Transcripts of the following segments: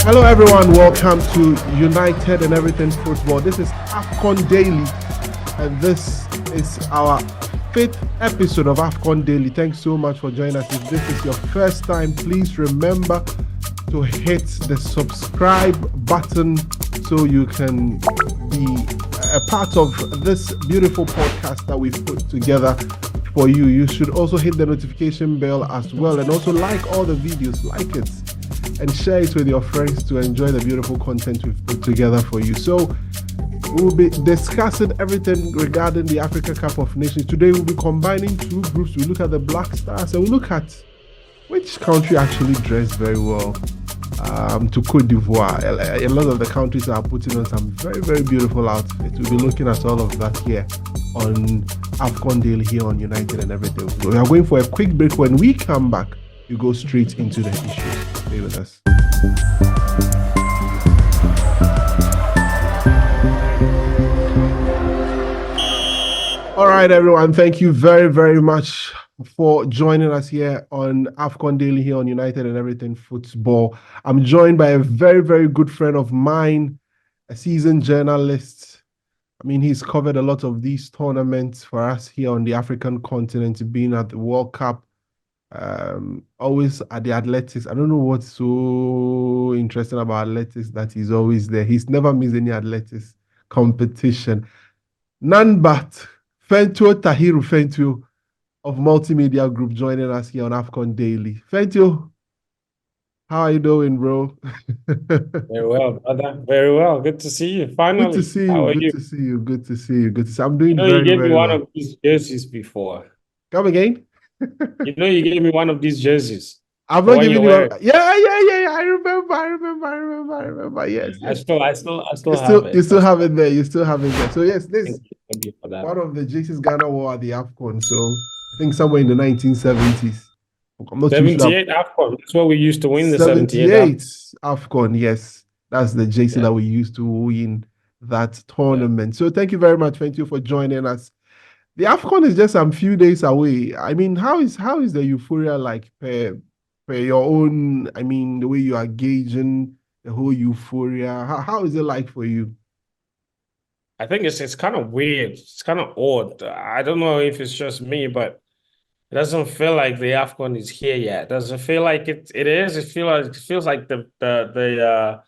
Hello, everyone. Welcome to United and Everything Football. This is AFCON Daily, and this is our fifth episode of AFCON Daily. Thanks so much for joining us. If this is your first time, please remember to hit the subscribe button so you can be a part of this beautiful podcast that we've put together for you. You should also hit the notification bell as well, and also like all the videos, like it, and share it with your friends to enjoy the beautiful content we've put together for you. So we'll be discussing everything regarding the Africa Cup of Nations. Today we'll be combining two groups. We look at the Black Stars and we look at which country actually dressed very well to Cote d'Ivoire. A lot of the countries are putting on some very, very beautiful outfits. We'll be looking at all of that here on AFCON Daily here on United and Everything. We are going for a quick break. When we come back, you go straight into the issues. Stay with us. All right, everyone. Thank you very, very much for joining us here on AFCON Daily here on United and Everything Football. I'm joined by a very, very good friend of mine, a seasoned journalist. I mean, he's covered a lot of these tournaments for us here on the African continent, being at the World Cup, always at the athletics. I don't know what's so interesting about athletics that he's always there. He's never missed any athletics competition. None but Fentuo Tahiru, Fentuo of Multimedia Group, joining us here on AFCON Daily. Fentuo, how are you doing, bro? Very well, brother. Very well. Good to see you. Finally. Good to see you. How are Good you? to see you. Good to see you. Good to see you. I'm doing You very, gave me very one well. of these jerseys before. Come again? You gave me one of these jerseys. I'm The not one giving you're you. wearing. Yeah. I remember. Yes. I still You have it. still have it there. You still have it there. So yes, this Thank you for that. one of the jerseys Ghana wore at the AFCON. So I think somewhere in the 1970s. I'm not too sure. 78 AFCON. That's what we used to win the 78 78 AFCON. Yes, that's the jersey Yeah. that we used to win that tournament. So thank you very much. Thank you for joining us. The AFCON is just some few days away. I mean, how is the euphoria like per your own? I mean, the way you are gauging the whole euphoria. How is it like for you? I think it's kind of weird. It's kind of odd. I don't know if it's just me, but it doesn't feel like the AFCON is here yet. It doesn't feel like it is. It feels like the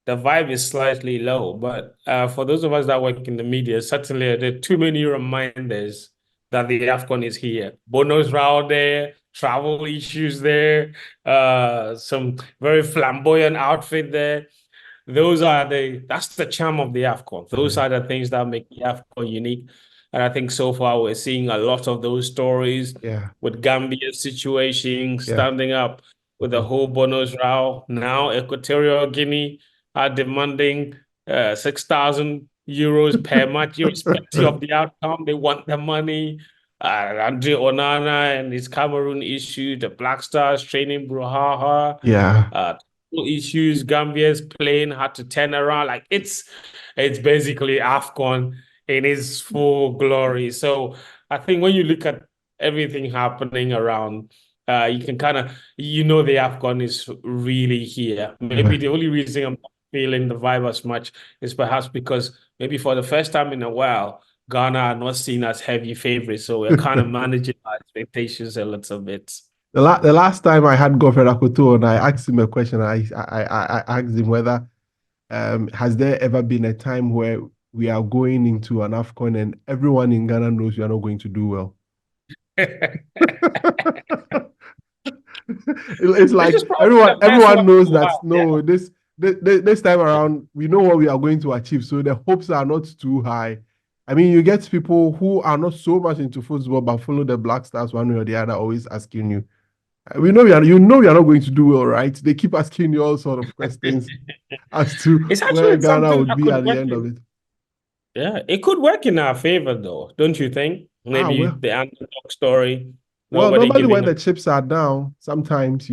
vibe is slightly low. But for those of us that work in the media, certainly there are too many reminders that the AFCON is here. Bono's round there, travel issues there, some very flamboyant outfit there. That's the charm of the AFCON. Those are the things that make the AFCON unique. And I think so far we're seeing a lot of those stories with Gambia's situation, standing up with the whole Bonos row. Now Equatorial Guinea are demanding 6,000 euros per match, irrespective of the outcome. They want the money. Andre Onana and his Cameroon issue, the Black Stars training Bruhaha. Issues Gambia's playing had to turn around. Like it's basically AFCON in its full glory. So I think when you look at everything happening around, you can kind of the AFCON is really here. Maybe the only reason I'm not feeling the vibe as much is perhaps because maybe for the first time in a while, Ghana are not seen as heavy favorites. So we're kind of managing our expectations a little bit. The last time I had Godfrey Akoto and I asked him a question, I asked him whether has there ever been a time where we are going into an AFCON and everyone in Ghana knows we are not going to do well. It's like everyone knows that this time around we know what we are going to achieve, so the hopes are not too high. I mean, you get people who are not so much into football but follow the Black Stars one way or the other, always asking you, we know we are not going to do well, right? They keep asking you all sort of questions as to where Ghana would be at the end of it. Yeah, it could work in our favor, though, don't you think? Maybe the underdog story. Well, normally when the chips are down, sometimes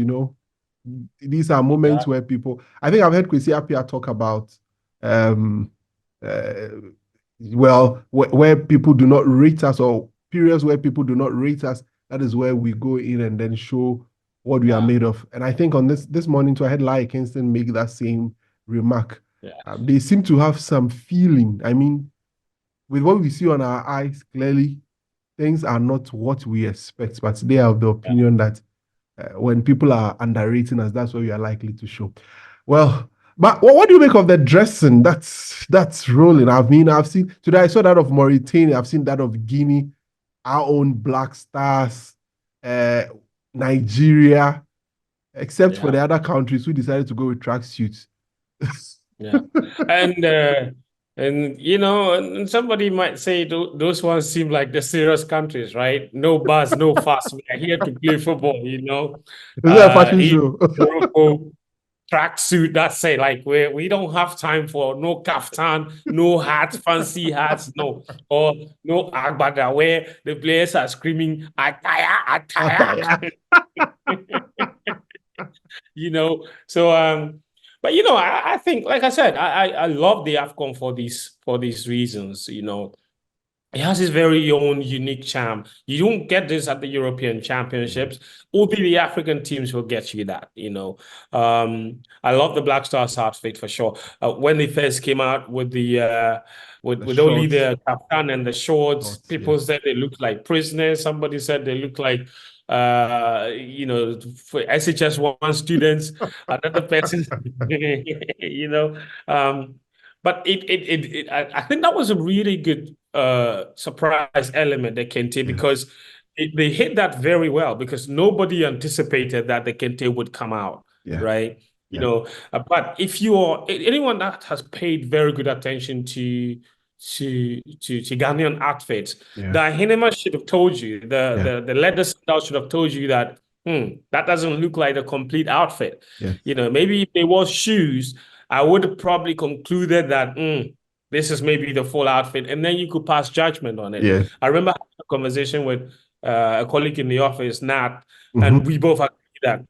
these are moments where people. I think I've heard Kwesi Appiah talk about, where people do not rate us, or periods where people do not rate us. That is where we go in and then show what we are Yeah. made of. And I think on this morning too, I had Lai Kingston make that same remark. Yeah. They seem to have some feeling. I mean, with what we see on our eyes, clearly things are not what we expect, but they have the Yeah. opinion that when people are underrating us, that's what we are likely to show. Well, but what do you make of the dressing? That's rolling. I've seen today. I saw that of Mauritania. I've seen that of Guinea, our own Black Stars, uh, Nigeria, except for Yeah. the other countries who decided to go with tracksuits. Yeah. And you know, and somebody might say those ones seem like the serious countries, right? No buzz, no fuss. We are here to play football, you know. Is that a fashion In show? Morocco, tracksuit, that's it. Like we don't have time for no kaftan, no hats, fancy hats, no, or no agbada where the players are screaming attire, attire. You know. So but you know, I think, like I said, I love the AFCON for these reasons, you know. It has its very own unique charm. You don't get this at the European Yeah, Championships. Only the African teams will get you that, you know. I love the Black Stars outfit for sure. When they first came out with the the with only shorts, the kaftan and the shorts, shorts. people Yes, said they looked like prisoners. Somebody said they looked like you know, for SHS1 students. Another person, you know. But I think that was a really good surprise element that Kente, yes, because they hit that very well, because nobody anticipated that the Kente would come out, yeah, right? You yeah, know, but if you are anyone that has paid very good attention to Ghanaian outfits, the yeah, Ahinema should have told you, yeah, the leather style should have told you that that doesn't look like a complete outfit. yes, You know, maybe if they wore shoes, I would have probably concluded that this is maybe the full outfit, and then you could pass judgment on it. yes. I remember having a conversation with a colleague in the office, Nat, Mm-hmm. and we both agreed that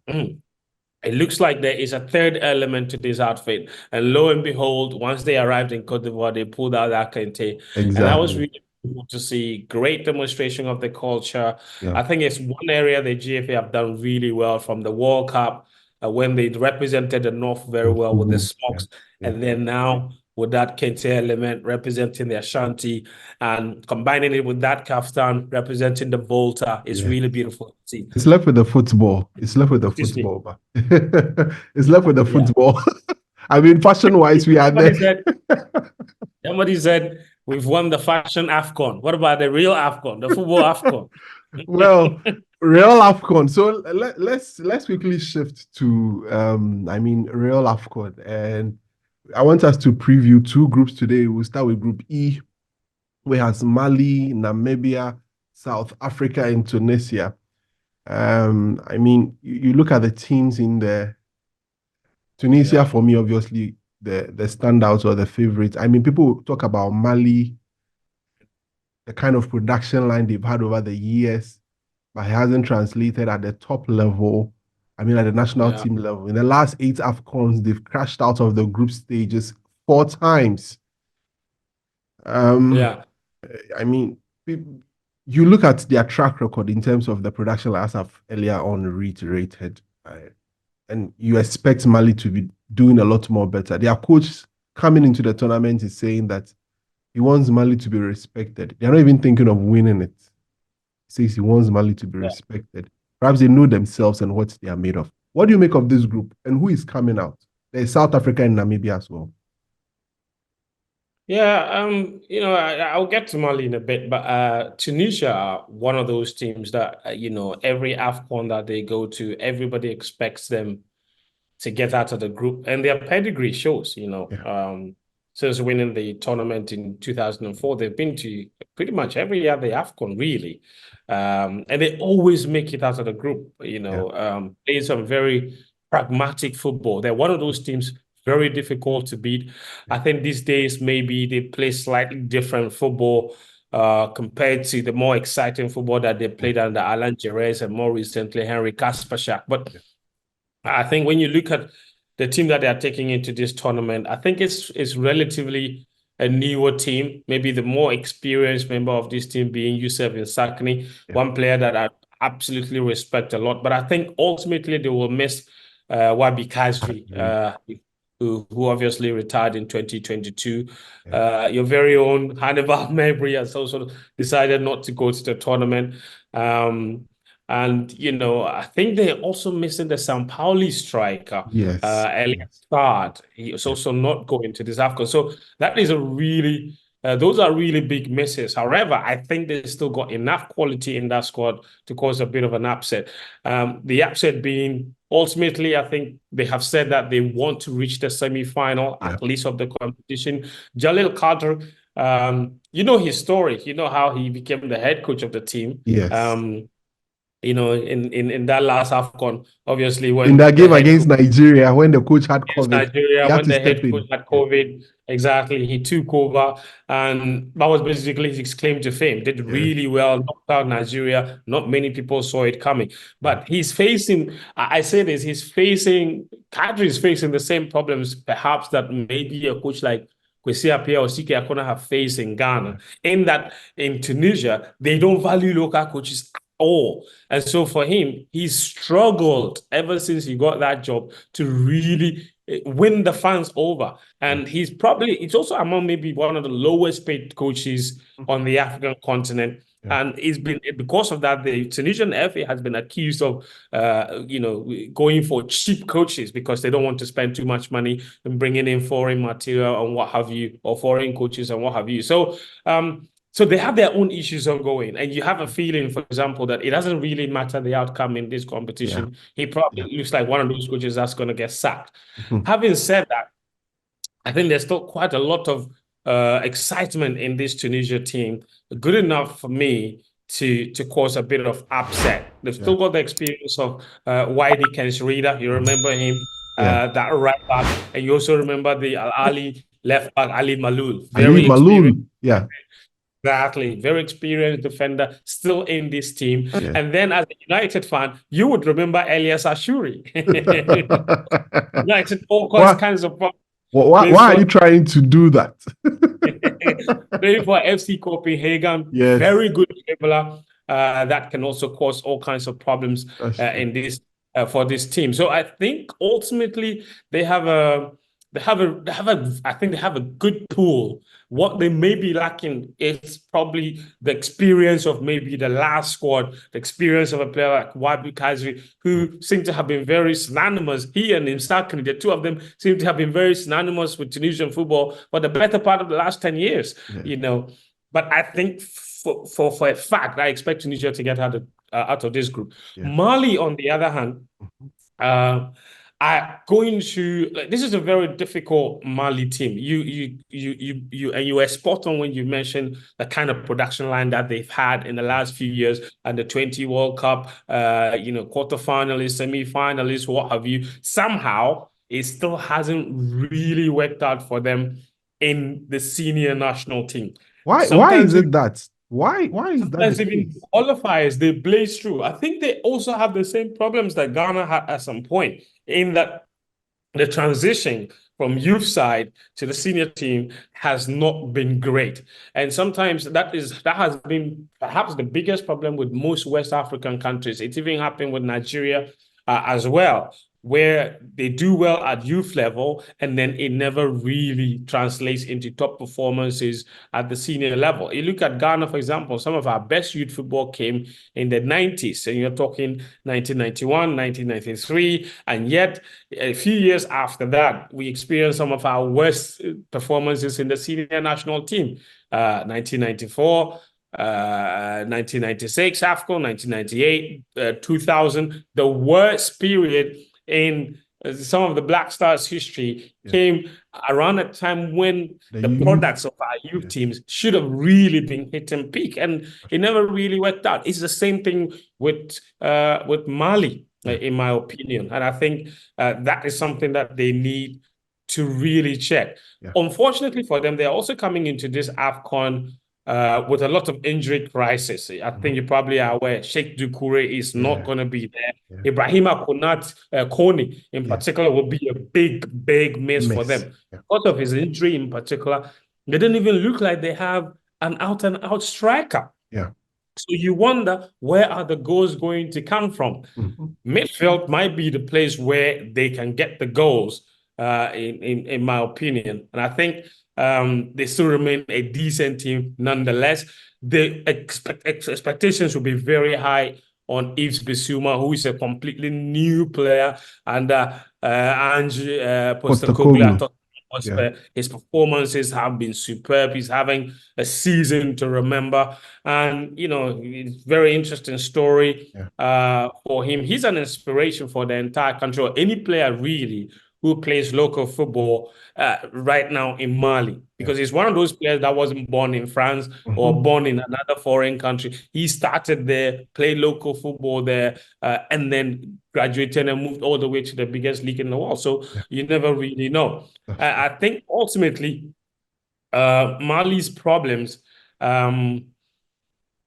it looks like there is a third element to this outfit. And lo and behold, once they arrived in Cote d'Ivoire, they pulled out that kente. And that was Exactly. really cool to see. Great demonstration of the culture. Yeah. I think it's one area the GFA have done really well from the World Cup, when they represented the North very well with the Yeah. smokes. Yeah. And then now with that kente element representing the Ashanti and combining it with that kaftan representing the Volta, is Yeah. really beautiful to see. It's left with the football. It's left with the Excuse me. football, but it's left with the Yeah. football. I mean, fashion wise, we are there. Somebody said, somebody said we've won the fashion AFCON. What about the real AFCON, the football AFCON? Well, Real AFCON. So let's quickly shift to I mean Real AFCON. And I want us to preview two groups today. We'll start with Group E, where has Mali, Namibia, South Africa, and Tunisia. I mean, you look at the teams in there. Tunisia, Yeah, for me, obviously, the standouts or the favorites. I mean, people talk about Mali, the kind of production line they've had over the years, but it hasn't translated at the top level. I mean, at the national yeah, team level. In the last 8 AFCONs, they've crashed out of the group stages 4 times. Um, yeah, I mean, you look at their track record in terms of the production, as I've earlier on reiterated, and you expect Mali to be doing a lot more better. Their coach coming into the tournament is saying that he wants Mali to be respected. They're not even thinking of winning it. He says he wants Mali to be yeah. respected. Perhaps they know themselves and what they are made of. What do you make of this group and who is coming out? There's South Africa and Namibia as well. Yeah, you know, I'll get to Mali in a bit, but Tunisia are one of those teams that, you know, every AFCON that they go to, everybody expects them to get out of the group, and their pedigree shows, you know. Yeah, Since winning the tournament in 2004, they've been to pretty much every other AFCON, really. And they always make it out of the group, you yeah, know, playing some very pragmatic football. They're one of those teams very difficult to beat. yeah, I think these days maybe they play slightly different football compared to the more exciting football that they yeah, played under Alan Jerez and more recently Henry Kasperschak. But yeah, I think when you look at the team that they are taking into this tournament, I think it's relatively a newer team. Maybe the more experienced member of this team being Youssef Insakni, yeah, one player that absolutely respect a lot. But I think ultimately they will miss Wabi Kazri, who obviously retired in 2022. Your very own Hannibal Mabry has also decided not to go to the tournament. And, I think they're also missing the São Paulo striker, Yes. Elias. He is also not going to this AFCON. So that is those are really big misses. However, I think they still got enough quality in that squad to cause a bit of an upset. The upset being, ultimately, I think they have said that they want to reach the semi-final, at least of the competition. Jalil Carter, you know his story. You know how he became the head coach of the team. Yes. In that last AFCON, obviously, when in that the game against Nigeria, when the coach had COVID, Nigeria, he had when to the step head coach in. had COVID, exactly, he took over, and that was basically his claim to fame. Did really well, knocked out Nigeria. Not many people saw it coming, but he's facing. I say this: Kadri is facing the same problems, perhaps, that maybe a coach like Kwesi Appiah or Sike Akona have faced in Ghana. In that, in Tunisia, they don't value local coaches all. And so for him, he's struggled ever since he got that job to really win the fans over. And he's also among maybe one of the lowest paid coaches on the African continent. And it's been because of that, the Tunisian FA has been accused of, going for cheap coaches because they don't want to spend too much money and bringing in foreign material and what have you, or foreign coaches and what have you. So they have their own issues ongoing, and you have a feeling, for example, that it doesn't really matter the outcome in this competition. He probably looks like one of those coaches that's going to get sacked. Having said that, I think there's still quite a lot of excitement in this Tunisia team, good enough for me to cause a bit of upset. They've still got the experience of Wydie Kensreda. You remember him, that right back, and you also remember the Al Ali left back, Ali Malul, very experienced. Exactly. Very experienced defender, still in this team. And then as a United fan, you would remember Elias Ashuri. United, all kinds of problems. Why are you trying to do that? Playing for FC Copenhagen, very good dribbler that can also cause all kinds of problems in this for this team. So I think ultimately I think they have a good pool. What they may be lacking is probably the experience of maybe the last squad, the experience of a player like Wabi Kazri, who seem to have been very synonymous. He and Imsakni, the two of them, seem to have been very synonymous with Tunisian football for the better part of the last 10 years, But I think for a fact, I expect Tunisia to get out of this group. Mali, on the other hand, this is a very difficult Mali team. You were spot on when you mentioned the kind of production line that they've had in the last few years and the 20 World Cup, quarterfinalists, semi-finalists, what have you. Somehow it still hasn't really worked out for them in the senior national team. Why is it that? Why is that the case? Qualifiers, they blaze through. I think they also have the same problems that Ghana had at some point, in that the transition from youth side to the senior team has not been great. And sometimes that has been perhaps the biggest problem with most West African countries. It even happened with Nigeria as well, where they do well at youth level and then it never really translates into top performances at the senior level. You look at Ghana, for example, some of our best youth football came in the 90s, and you're talking 1991, 1993, and yet a few years after that, we experienced some of our worst performances in the senior national team. 1994, 1996 AFCON, 1998, 2000, the worst period in some of the Black Stars' history came around a time when the products of our youth teams should have really been hitting peak, and it never really worked out. It's the same thing with Mali, in my opinion, and I think that is something that they need to really check. Unfortunately for them, they're also coming into this AFCON with a lot of injury crisis. I think you probably are aware Sheikh Dukure is not going to be there. Ibrahima Kone in particular will be a big miss for them. Because of his injury in particular, they don't even look like they have an out-and-out striker. So you wonder, where are the goals going to come from? Midfield might be the place where they can get the goals, in my opinion. And I think they still remain a decent team nonetheless. The expectations will be very high on Yves Bissouma, who is a completely new player, and Ange Postecoglou. I Postecoglou. thought Yeah. his performances have been superb. He's having a season to remember. And, it's very interesting story for him. He's an inspiration for the entire country, or any player really who plays local football right now in Mali, because he's one of those players that wasn't born in France or born in another foreign country. He started there, played local football there, and then graduated and moved all the way to the biggest league in the world. So you never really know. I think ultimately, Mali's problems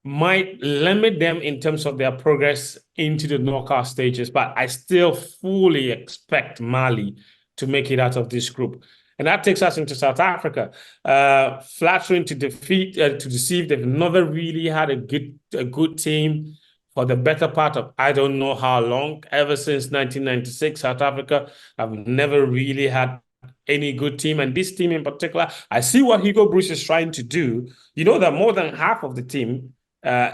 might limit them in terms of their progress into the knockout stages, but I still fully expect Mali to make it out of this group. And that takes us into South Africa. Flattering to deceive. They've never really had a good team for the better part of I don't know how long. Ever since 1996, South Africa have never really had any good team. And this team in particular, I see what Hugo Bruce is trying to do. You know that more than half of the team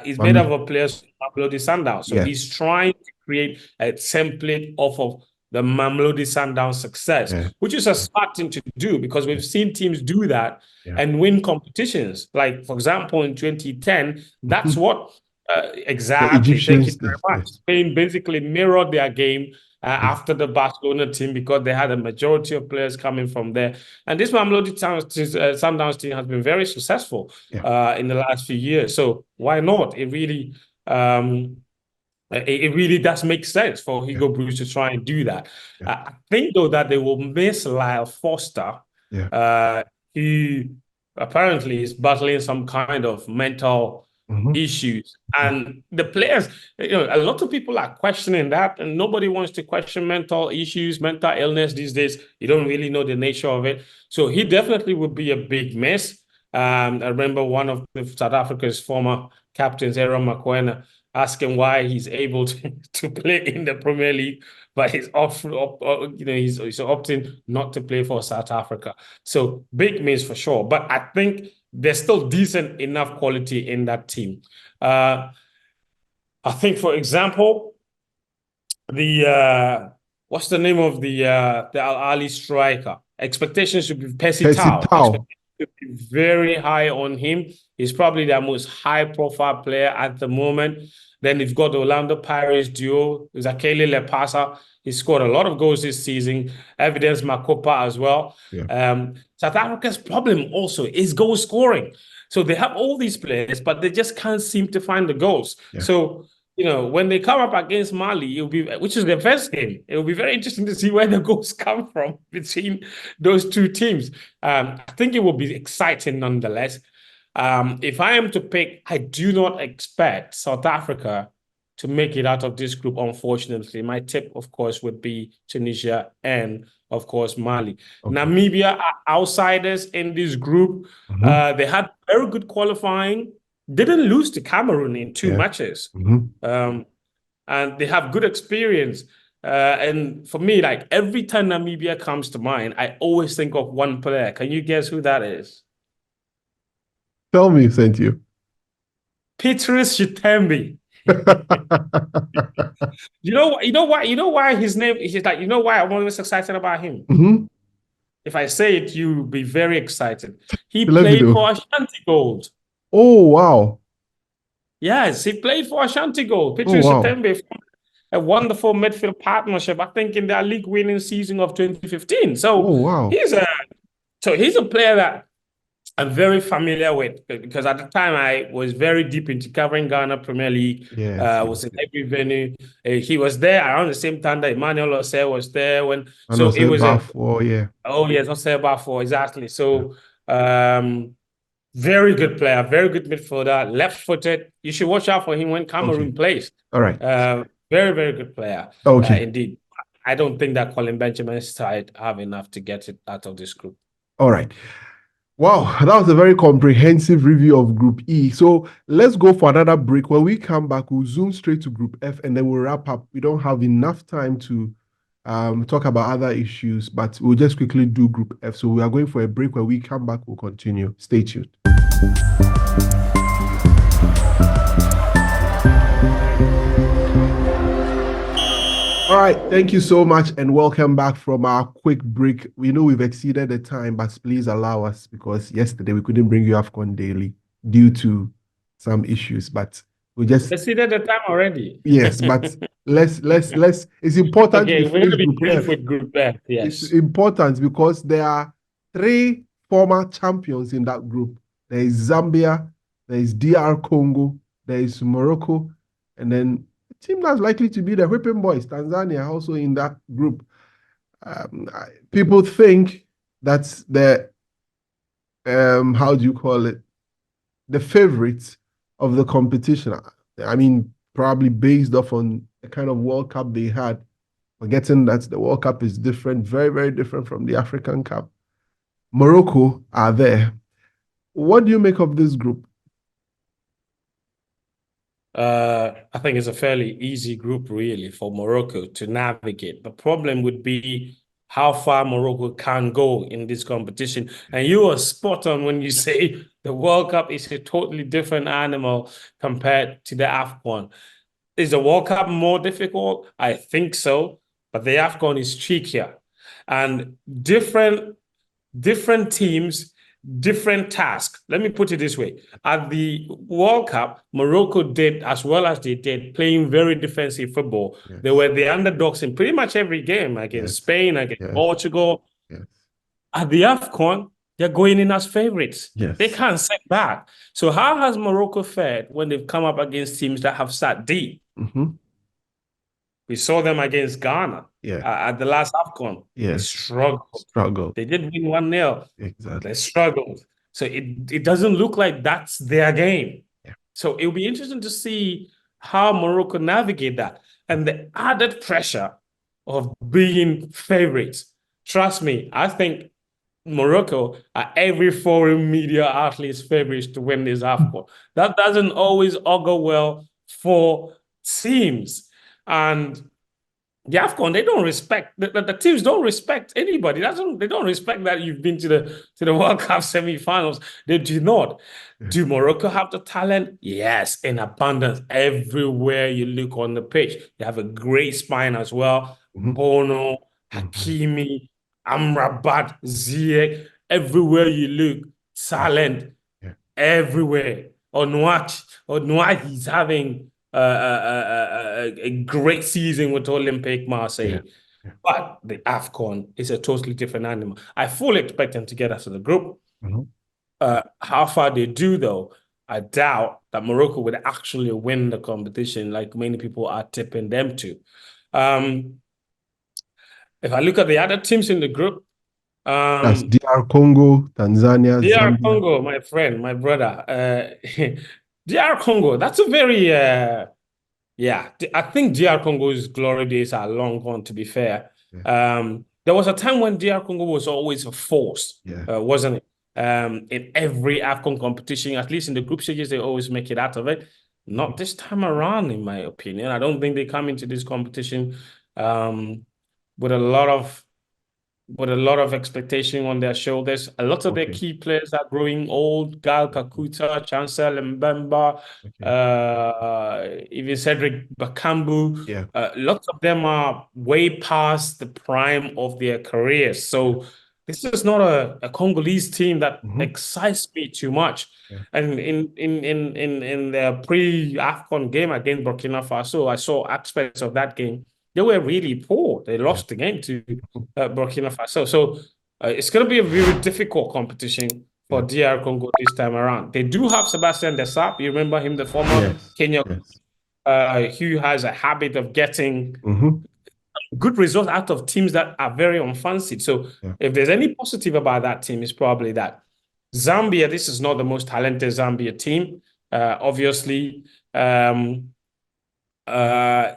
is made up of players from Mamelodi Sundowns. So he's trying to create a template off of the Mamelodi Sundowns success, which is a smart thing to do, because we've seen teams do that and win competitions. Like, for example, in 2010, that's what exactly. Thank you very much. Spain basically mirrored their game after the Barcelona team, because they had a majority of players coming from there. And this Mamelodi Sundowns team has been very successful in the last few years. So why not? It really does make sense for Hugo Bruce to try and do that. I think, though, that they will miss Lyle Foster, who apparently is battling some kind of mental issues. And the players, a lot of people are questioning that, and nobody wants to question mental issues, mental illness these days. You don't really know the nature of it. So he definitely would be a big miss. I remember one of South Africa's former captains, Aaron Mokoena, asking why he's able to play in the Premier League, but he's he's opting not to play for South Africa. So big miss for sure. But I think there's still decent enough quality in that team. I think, for example, what's the name of the Al Ahly striker? Expectations should be Percy Tau. Expectations should be very high on him. He's probably their most high-profile player at the moment. Then you've got the Orlando Pirates duo, Zakele Lepasa. He scored a lot of goals this season. Evidence Makopa as well. South Africa's problem also is goal scoring. So they have all these players, but they just can't seem to find the goals. So, when they come up against Mali, which is their first game, it will be very interesting to see where the goals come from between those two teams. I think it will be exciting nonetheless. If I am to pick, I do not expect South Africa to make it out of this group, unfortunately. My tip, of course, would be Tunisia and, of course, Mali. Namibia are outsiders in this group. They had very good qualifying, didn't lose to Cameroon in 2 matches. And they have good experience. And for me, like, every time Namibia comes to mind, I always think of one player. Can you guess who that is? Tell me, Fentuo. Petrus Chitembe. You know why his name is like, why I'm always excited about him? If I say it, you'll be very excited. He played for Ashanti Gold. Oh, wow. Yes, he played for Ashanti Gold. Petrus Chitembe, a wonderful midfield partnership, I think, in their league winning season of 2015. So he's a player that I'm very familiar with, because at the time I was very deep into covering Ghana Premier League. Was in every venue. He was there around the same time that Emmanuel Osei was there when. So it was Oh yes, Osei Bafo, exactly. So very good player, very good midfielder, left-footed. You should watch out for him when Cameroon plays. All right. Very, very good player. Indeed. I don't think that Colin Benjamin's side have enough to get it out of this group. All right. Wow, that was a very comprehensive review of Group E. So let's go for another break. When we come back, we'll zoom straight to Group F and then we'll wrap up. We don't have enough time to talk about other issues, but we'll just quickly do Group F. So we are going for a break. When we come back, we'll continue. Stay tuned. All right, thank you so much and welcome back from our quick break. We know we've exceeded the time, but please allow us because yesterday we couldn't bring you AFCON daily due to some issues, but we just exceeded the time already. Yes, but let's it's important Okay, we we're going finish to be Group brief F. with Group F. It's Yes. important because there are 3 former champions in that group. There is Zambia, there is DR Congo, there is Morocco, and then a team that's likely to be the whipping boys, Tanzania, also in that group. People think that's the how do you call it? The favorites of the competition. I mean, probably based off on the kind of World Cup they had, forgetting that the World Cup is different, very, very different from the African Cup. Morocco are there. What do you make of this group? I think it's a fairly easy group, really, for Morocco to navigate. The problem would be how far Morocco can go in this competition. And you are spot on when you say the World Cup is a totally different animal compared to the AFCON. Is the World Cup more difficult? I think so, but the AFCON is trickier. And different teams, different tasks. Let me put it this way. At the World Cup, Morocco did as well as they did, playing very defensive football. Yes. They were the underdogs in pretty much every game against Spain, against Portugal. Yes. At the AFCON, they're going in as favorites. Yes. They can't sit back. So how has Morocco fared when they've come up against teams that have sat deep? We saw them against Ghana at the last AFCON. They struggled. They did win 1-0. Exactly. They struggled. So it doesn't look like that's their game. Yeah. So it'll be interesting to see how Morocco navigate that. And the added pressure of being favorites. Trust me, I think Morocco are every foreign media outlet's favorites to win this AFCON. That doesn't always augur well for teams. And the AFCON, they don't respect the teams don't respect anybody. They don't respect that you've been to the World Cup semi-finals. They do not. Do Morocco have the talent? Yes, in abundance. Everywhere you look on the pitch, they have a great spine as well. Bono, Hakimi, Amrabat, Ziyech. Everywhere you look, talent. Everywhere. Onuachi is having a great season with Olympique Marseille. But the AFCON is a totally different animal. I fully expect them to get us to the group. How far they do, though, I doubt that Morocco would actually win the competition like many people are tipping them to. If I look at the other teams in the group, that's DR Congo, Tanzania, DR Zambia. Congo, my friend, my brother. DR Congo, that's a very yeah, I think DR Congo's glory days are long gone, to be fair. There was a time when DR Congo was always a force, wasn't it? In every AFCON competition, at least in the group stages, they always make it out of it. Not this time around, in my opinion. I don't think they come into this competition with a lot of expectation on their shoulders. A lot of their key players are growing old. Gal Kakuta, Chancel Mbemba, even Cedric Bakambu. Lots of them are way past the prime of their careers. So this is not a Congolese team that excites me too much. And in the pre-AFCON game against Burkina Faso, I saw aspects of that game. They were really poor. They lost the game to Burkina Faso. So it's going to be a very difficult competition for DR Congo this time around. They do have Sebastian Desapp. You remember him, the former Kenya, who has a habit of getting good results out of teams that are very unfancied. So if there's any positive about that team, it's probably that. Zambia, this is not the most talented Zambia team. Obviously,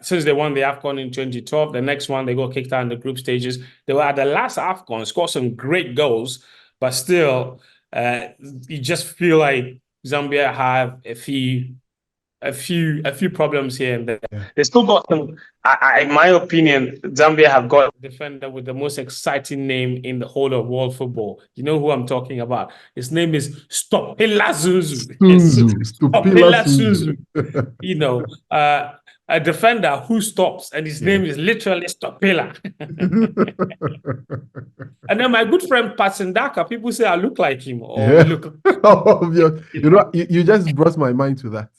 since they won the AFCON in 2012, the next one they got kicked out in the group stages. They were at the last AFCON, scored some great goals, but still You just feel like Zambia have a few problems here and there. Yeah. They still got some. In my opinion, Zambia have got a defender with the most exciting name in the whole of world football. You know who I'm talking about? His name is Stopilla Zuzu. Stupila Stopilla Suzu. Zuzu. You know, a defender who stops, and his name is literally Stopilla. And then my good friend Patsendaka, people say I look like him or we look. You know, you just brought my mind to that.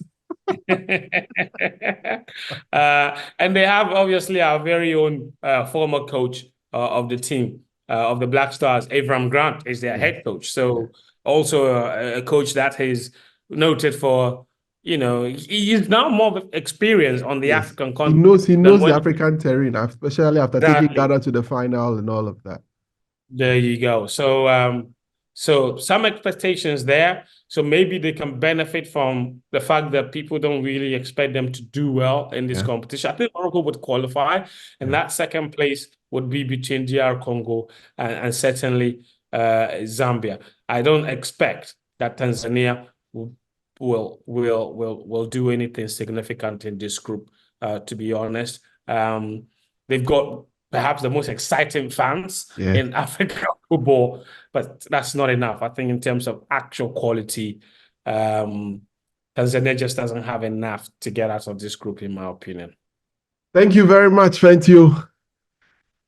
And they have obviously our very own former coach of the team of the Black Stars, Avram Grant, is their head coach. So also a coach that is noted for, you know, he's now more experienced on the African continent. He knows the African terrain, especially after taking Ghana to the final and all of that. There you go. So some expectations there. So maybe they can benefit from the fact that people don't really expect them to do well in this competition. I think Morocco would qualify, and that second place would be between DR Congo and certainly Zambia. I don't expect that Tanzania will do anything significant in this group, to be honest. They've got perhaps the most exciting fans in African football, but that's not enough. I think in terms of actual quality, Tanzania just doesn't have enough to get out of this group, in my opinion. Thank you very much, Fentuo.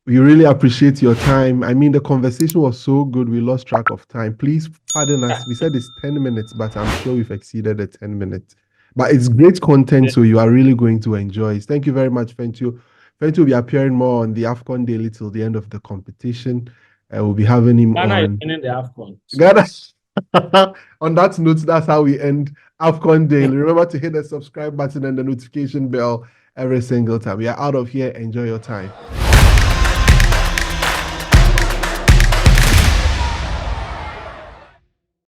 We really appreciate your time. I mean, the conversation was so good, we lost track of time. Please pardon us. We said it's 10 minutes, but I'm sure we've exceeded the 10 minutes. But it's great content, so you are really going to enjoy it. Thank you very much, Fentuo. Fentuo will be appearing more on the AFCON Daily till the end of the competition. We'll be having him Ghana on... is winning the AFCON. So. Ghana. On that note, that's how we end AFCON Daily. Remember to hit the subscribe button and the notification bell every single time. We are out of here. Enjoy your time.